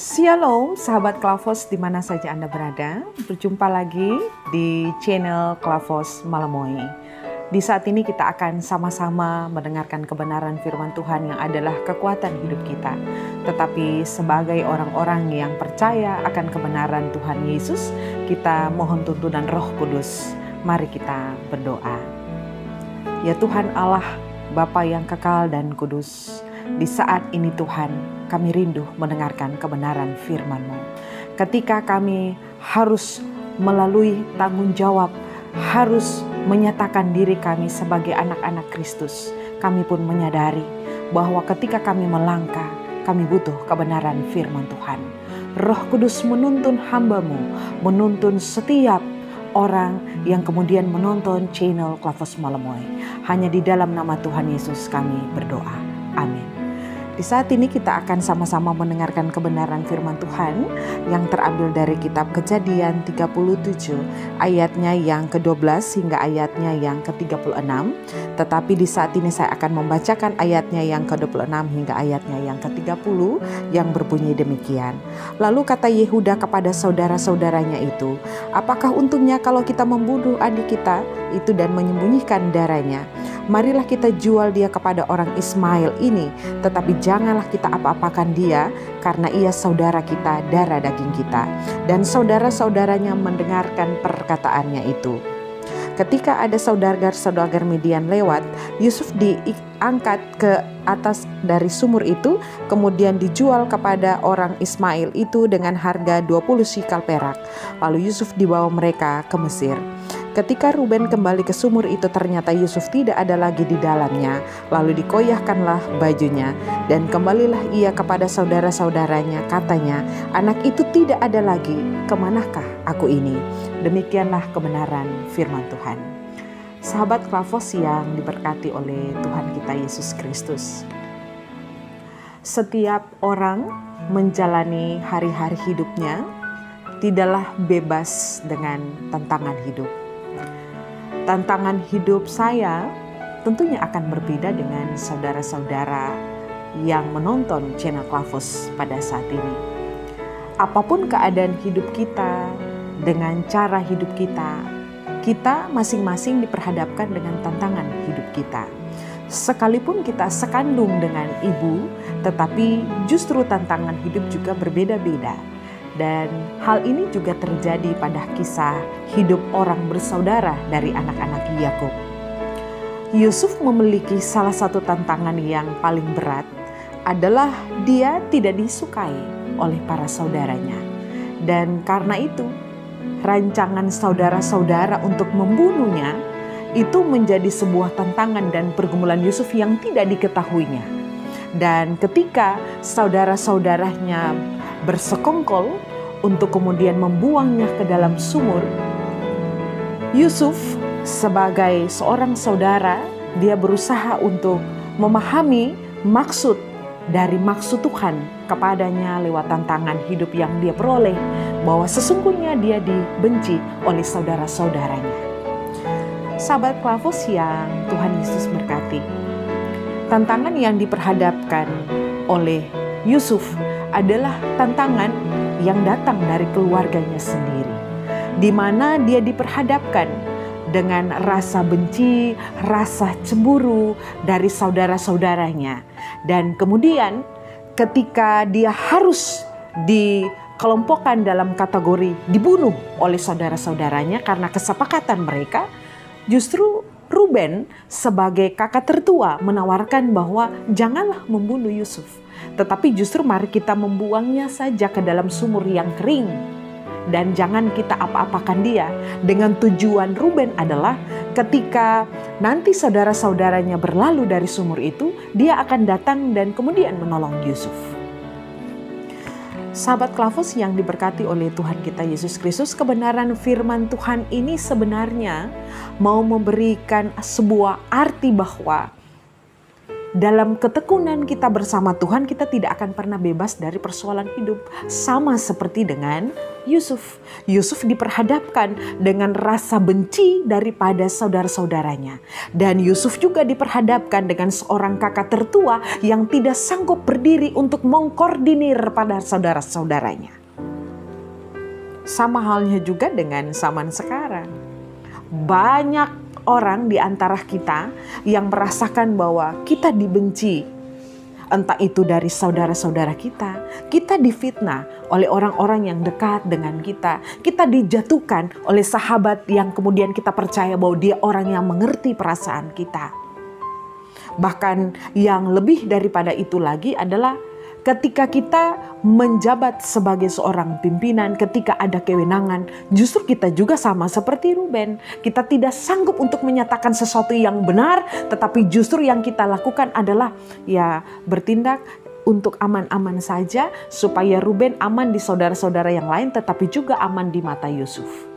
Shalom sahabat Klavos di mana saja Anda berada. Berjumpa lagi di channel Klavos Malamoy. Di saat ini kita akan sama-sama mendengarkan kebenaran firman Tuhan yang adalah kekuatan hidup kita. Tetapi sebagai orang-orang yang percaya akan kebenaran Tuhan Yesus, kita mohon tuntunan Roh Kudus. Mari kita berdoa. Ya Tuhan Allah, Bapa yang kekal dan kudus, di saat ini Tuhan, kami rindu mendengarkan kebenaran firman-Mu. Ketika kami harus melalui tanggung jawab, harus menyatakan diri kami sebagai anak-anak Kristus, kami pun menyadari bahwa ketika kami melangkah, kami butuh kebenaran firman Tuhan. Roh Kudus menuntun hamba-Mu, menuntun setiap orang yang kemudian menonton channel Klavos Malamoy. Hanya di dalam nama Tuhan Yesus kami berdoa. Amin. Di saat ini kita akan sama-sama mendengarkan kebenaran firman Tuhan yang terambil dari kitab Kejadian 37 ayatnya yang ke-12 hingga ayatnya yang ke-36. Tetapi di saat ini saya akan membacakan ayatnya yang ke-26 hingga ayatnya yang ke-30 yang berbunyi demikian. Lalu kata Yehuda kepada saudara-saudaranya itu, "Apakah untungnya kalau kita membunuh adik kita itu dan menyembunyikan darahnya? Marilah kita jual dia kepada orang Ismail ini, tetapi janganlah kita apa-apakan dia, karena ia saudara kita, darah daging kita." Dan saudara-saudaranya mendengarkan perkataannya itu. Ketika ada saudagar Midian lewat, Yusuf diangkat ke atas dari sumur itu, kemudian dijual kepada orang Ismail itu dengan harga 20 shikal perak. Lalu Yusuf dibawa mereka ke Mesir. Ketika Ruben kembali ke sumur itu, ternyata Yusuf tidak ada lagi di dalamnya. Lalu dikoyahkanlah bajunya, dan kembalilah ia kepada saudara-saudaranya. Katanya, "Anak itu tidak ada lagi. Kemanakah aku ini?" Demikianlah kebenaran firman Tuhan. Sahabat Klavos yang diberkati oleh Tuhan kita Yesus Kristus. Setiap orang menjalani hari-hari hidupnya tidaklah bebas dengan tantangan hidup. Tantangan hidup saya tentunya akan berbeda dengan saudara-saudara yang menonton channel Klavos pada saat ini. Apapun keadaan hidup kita, dengan cara hidup kita masing-masing diperhadapkan dengan tantangan hidup kita. Sekalipun kita sekandung dengan ibu, tetapi justru tantangan hidup juga berbeda-beda. Dan hal ini juga terjadi pada kisah hidup orang bersaudara dari anak-anak Yakub. Yusuf memiliki salah satu tantangan yang paling berat adalah dia tidak disukai oleh para saudaranya. Dan karena itu, rancangan saudara-saudara untuk membunuhnya itu menjadi sebuah tantangan dan pergumulan Yusuf yang tidak diketahuinya. Dan ketika saudara-saudaranya bersekongkol untuk kemudian membuangnya ke dalam sumur, Yusuf sebagai seorang saudara, dia berusaha untuk memahami maksud Tuhan kepadanya lewat tantangan hidup yang dia peroleh, bahwa sesungguhnya dia dibenci oleh saudara-saudaranya. Sahabat Klavos yang Tuhan Yesus berkati, tantangan yang diperhadapkan oleh Yusuf adalah tantangan yang datang dari keluarganya sendiri, di mana dia diperhadapkan dengan rasa benci, rasa cemburu dari saudara-saudaranya. Dan kemudian ketika dia harus dikelompokkan dalam kategori dibunuh oleh saudara-saudaranya karena kesepakatan mereka, justru Ruben sebagai kakak tertua menawarkan bahwa janganlah membunuh Yusuf, tetapi justru mari kita membuangnya saja ke dalam sumur yang kering. Dan jangan kita apa-apakan dia. Dengan tujuan Ruben adalah ketika nanti saudara-saudaranya berlalu dari sumur itu, dia akan datang dan kemudian menolong Yusuf. Sahabat Klavos yang diberkati oleh Tuhan kita Yesus Kristus, kebenaran firman Tuhan ini sebenarnya mau memberikan sebuah arti bahwa dalam ketekunan kita bersama Tuhan, kita tidak akan pernah bebas dari persoalan hidup. Sama seperti dengan Yusuf. Yusuf diperhadapkan dengan rasa benci daripada saudara-saudaranya. Dan Yusuf juga diperhadapkan dengan seorang kakak tertua yang tidak sanggup berdiri untuk mengkoordinir pada saudara-saudaranya. Sama halnya juga dengan zaman sekarang. Banyak orang di antara kita yang merasakan bahwa kita dibenci. Entah itu dari saudara-saudara kita difitnah oleh orang-orang yang dekat dengan kita dijatuhkan oleh sahabat yang kemudian kita percaya bahwa dia orang yang mengerti perasaan kita. Bahkan yang lebih daripada itu lagi adalah ketika kita menjabat sebagai seorang pimpinan, ketika ada kewenangan, justru kita juga sama seperti Ruben. Kita tidak sanggup untuk menyatakan sesuatu yang benar, tetapi justru yang kita lakukan adalah ya bertindak untuk aman-aman saja, supaya Ruben aman di saudara-saudara yang lain, tetapi juga aman di mata Yusuf.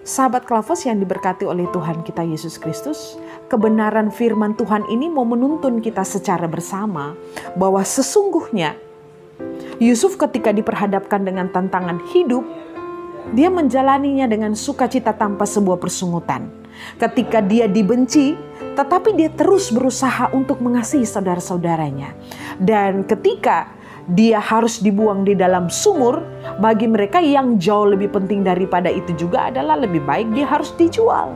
Sahabat Klavos yang diberkati oleh Tuhan kita Yesus Kristus, kebenaran firman Tuhan ini mau menuntun kita secara bersama bahwa sesungguhnya Yusuf ketika diperhadapkan dengan tantangan hidup, dia menjalaninya dengan sukacita tanpa sebuah persungutan. Ketika dia dibenci, tetapi dia terus berusaha untuk mengasihi saudara-saudaranya. Dan ketika dia harus dibuang di dalam sumur, bagi mereka yang jauh lebih penting daripada itu juga adalah lebih baik dia harus dijual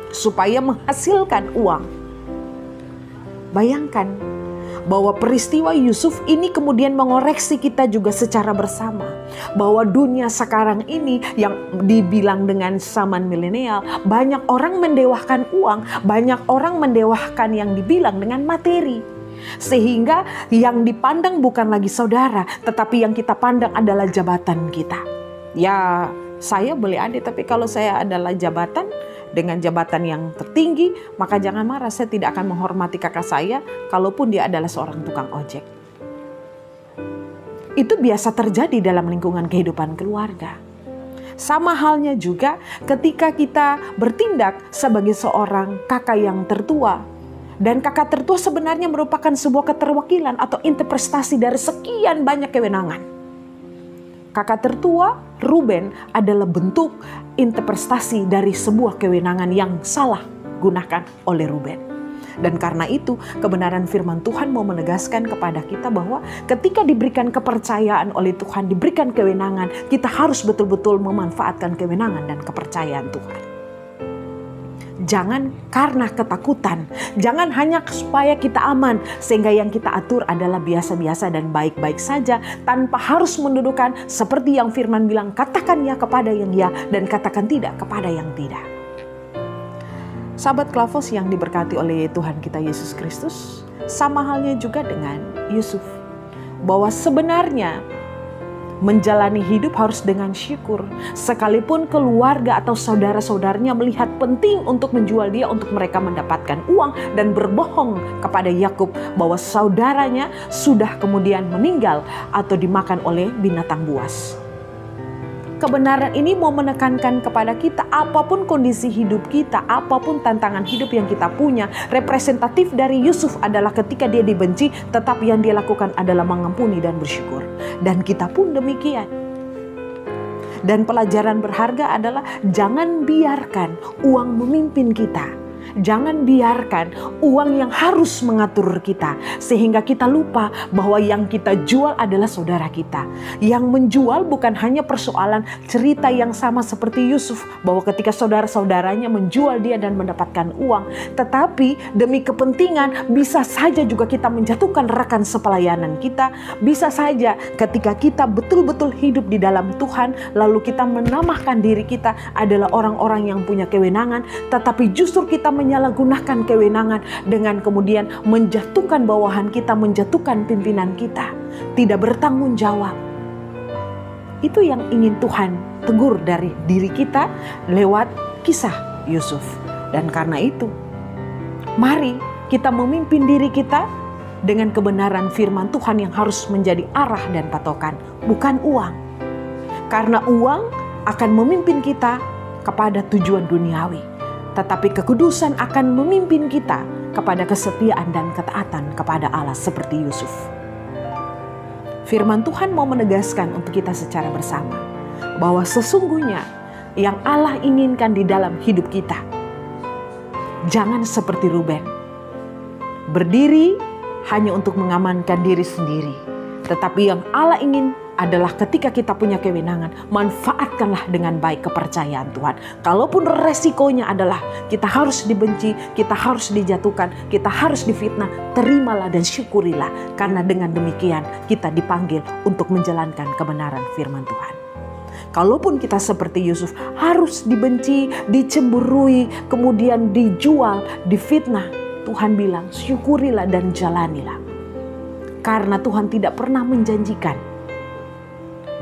supaya menghasilkan uang. Bayangkan bahwa peristiwa Yusuf ini kemudian mengoreksi kita juga secara bersama. Bahwa dunia sekarang ini yang dibilang dengan zaman milenial, banyak orang mendewakan uang, banyak orang mendewakan yang dibilang dengan materi. Sehingga yang dipandang bukan lagi saudara, tetapi yang kita pandang adalah jabatan kita. Ya, saya boleh ada, tapi kalau saya adalah jabatan, dengan jabatan yang tertinggi, maka jangan marah, saya tidak akan menghormati kakak saya, kalaupun dia adalah seorang tukang ojek. Itu biasa terjadi dalam lingkungan kehidupan keluarga. Sama halnya juga ketika kita bertindak sebagai seorang kakak yang tertua. Dan kakak tertua sebenarnya merupakan sebuah keterwakilan atau interpretasi dari sekian banyak kewenangan. Kakak tertua Ruben adalah bentuk interpretasi dari sebuah kewenangan yang salah gunakan oleh Ruben. Dan karena itu kebenaran firman Tuhan mau menegaskan kepada kita bahwa ketika diberikan kepercayaan oleh Tuhan, diberikan kewenangan, kita harus betul-betul memanfaatkan kewenangan dan kepercayaan Tuhan. Jangan karena ketakutan, jangan hanya supaya kita aman, sehingga yang kita atur adalah biasa-biasa dan baik-baik saja, tanpa harus mendudukan seperti yang firman bilang, katakan ya kepada yang ya, dan katakan tidak kepada yang tidak. Sahabat Klavos yang diberkati oleh Tuhan kita Yesus Kristus, sama halnya juga dengan Yusuf, bahwa sebenarnya menjalani hidup harus dengan syukur. Sekalipun keluarga atau saudara-saudaranya melihat penting untuk menjual dia untuk mereka mendapatkan uang dan berbohong kepada Yakub bahwa saudaranya sudah kemudian meninggal atau dimakan oleh binatang buas. Kebenaran ini mau menekankan kepada kita, apapun kondisi hidup kita, apapun tantangan hidup yang kita punya, representatif dari Yusuf adalah ketika dia dibenci, tetapi yang dia lakukan adalah mengampuni dan bersyukur. Dan kita pun demikian. Dan pelajaran berharga adalah jangan biarkan uang memimpin kita. Jangan biarkan uang yang harus mengatur kita, sehingga kita lupa bahwa yang kita jual adalah saudara kita. Yang menjual bukan hanya persoalan cerita yang sama seperti Yusuf, bahwa ketika saudara-saudaranya menjual dia dan mendapatkan uang, tetapi demi kepentingan bisa saja juga kita menjatuhkan rekan sepelayanan kita. Bisa saja ketika kita betul-betul hidup di dalam Tuhan, lalu kita menamakan diri kita adalah orang-orang yang punya kewenangan, tetapi justru kita menyalahgunakan kewenangan dengan kemudian menjatuhkan bawahan kita, menjatuhkan pimpinan kita, tidak bertanggung jawab. Itu yang ingin Tuhan tegur dari diri kita lewat kisah Yusuf. Dan karena itu, mari kita memimpin diri kita dengan kebenaran firman Tuhan yang harus menjadi arah dan patokan, bukan uang. Karena uang akan memimpin kita kepada tujuan duniawi. Tetapi kekudusan akan memimpin kita kepada kesetiaan dan ketaatan kepada Allah seperti Yusuf. Firman Tuhan mau menegaskan untuk kita secara bersama bahwa sesungguhnya yang Allah inginkan di dalam hidup kita, jangan seperti Ruben, berdiri hanya untuk mengamankan diri sendiri. Tetapi yang Allah ingin adalah ketika kita punya kewenangan, manfaatkanlah dengan baik kepercayaan Tuhan. Kalaupun resikonya adalah kita harus dibenci, kita harus dijatuhkan, kita harus difitnah, terimalah dan syukurilah. Karena dengan demikian kita dipanggil untuk menjalankan kebenaran firman Tuhan. Kalaupun kita seperti Yusuf harus dibenci, dicemburui, kemudian dijual, difitnah, Tuhan bilang syukurilah dan jalanilah. Karena Tuhan tidak pernah menjanjikan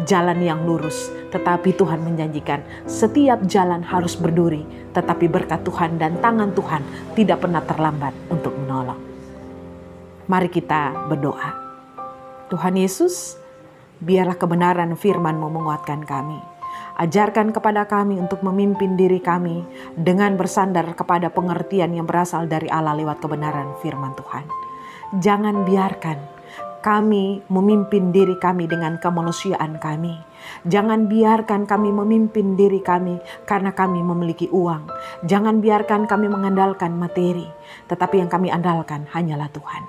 jalan yang lurus, tetapi Tuhan menjanjikan setiap jalan harus berduri, tetapi berkat Tuhan dan tangan Tuhan tidak pernah terlambat untuk menolong. Mari kita berdoa. Tuhan Yesus, biarlah kebenaran firman-Mu menguatkan kami. Ajarkan kepada kami untuk memimpin diri kami dengan bersandar kepada pengertian yang berasal dari Allah lewat kebenaran firman Tuhan. Jangan biarkan kami memimpin diri kami dengan kemanusiaan kami. Jangan biarkan kami memimpin diri kami karena kami memiliki uang. Jangan biarkan kami mengandalkan materi, tetapi yang kami andalkan hanyalah Tuhan.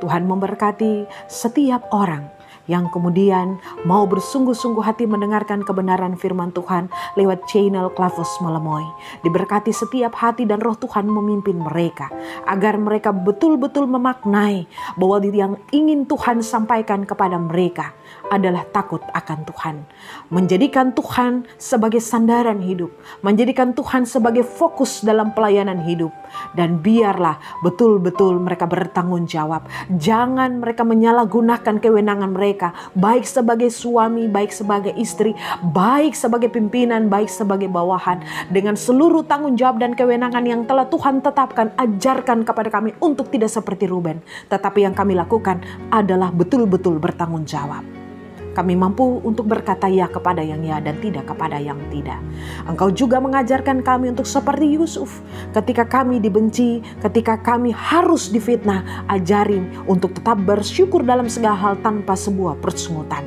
Tuhan memberkati setiap orang yang kemudian mau bersungguh-sungguh hati mendengarkan kebenaran firman Tuhan lewat channel Klavos Melamoy. Diberkati setiap hati dan roh Tuhan memimpin mereka, agar mereka betul-betul memaknai bahwa yang ingin Tuhan sampaikan kepada mereka adalah takut akan Tuhan. Menjadikan Tuhan sebagai sandaran hidup, menjadikan Tuhan sebagai fokus dalam pelayanan hidup. Dan biarlah betul-betul mereka bertanggung jawab. Jangan mereka menyalahgunakan kewenangan mereka, baik sebagai suami, baik sebagai istri, baik sebagai pimpinan, baik sebagai bawahan. Dengan seluruh tanggung jawab dan kewenangan yang telah Tuhan tetapkan, ajarkan kepada kami untuk tidak seperti Ruben. Tetapi yang kami lakukan adalah betul-betul bertanggung jawab. Kami mampu untuk berkata ya kepada yang ya dan tidak kepada yang tidak. Engkau juga mengajarkan kami untuk seperti Yusuf. Ketika kami dibenci, ketika kami harus difitnah, ajarin untuk tetap bersyukur dalam segala hal tanpa sebuah persungutan.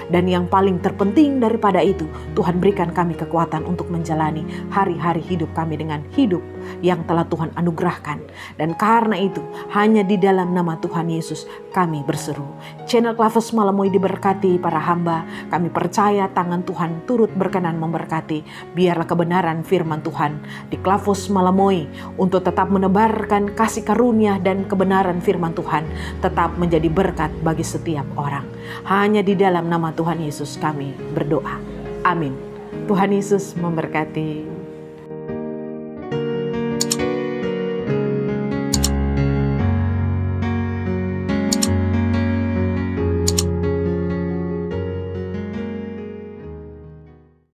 Dan yang paling terpenting daripada itu, Tuhan berikan kami kekuatan untuk menjalani hari-hari hidup kami dengan hidup yang telah Tuhan anugerahkan. Dan karena itu, hanya di dalam nama Tuhan Yesus kami berseru. Channel Klavos Melamoy diberkati para hamba. Kami percaya tangan Tuhan turut berkenan memberkati. Biarlah kebenaran firman Tuhan di Klavos Melamoy untuk tetap menebarkan kasih karunia dan kebenaran firman Tuhan tetap menjadi berkat bagi setiap orang. Hanya di dalam nama Tuhan Yesus kami berdoa. Amin. Tuhan Yesus memberkati.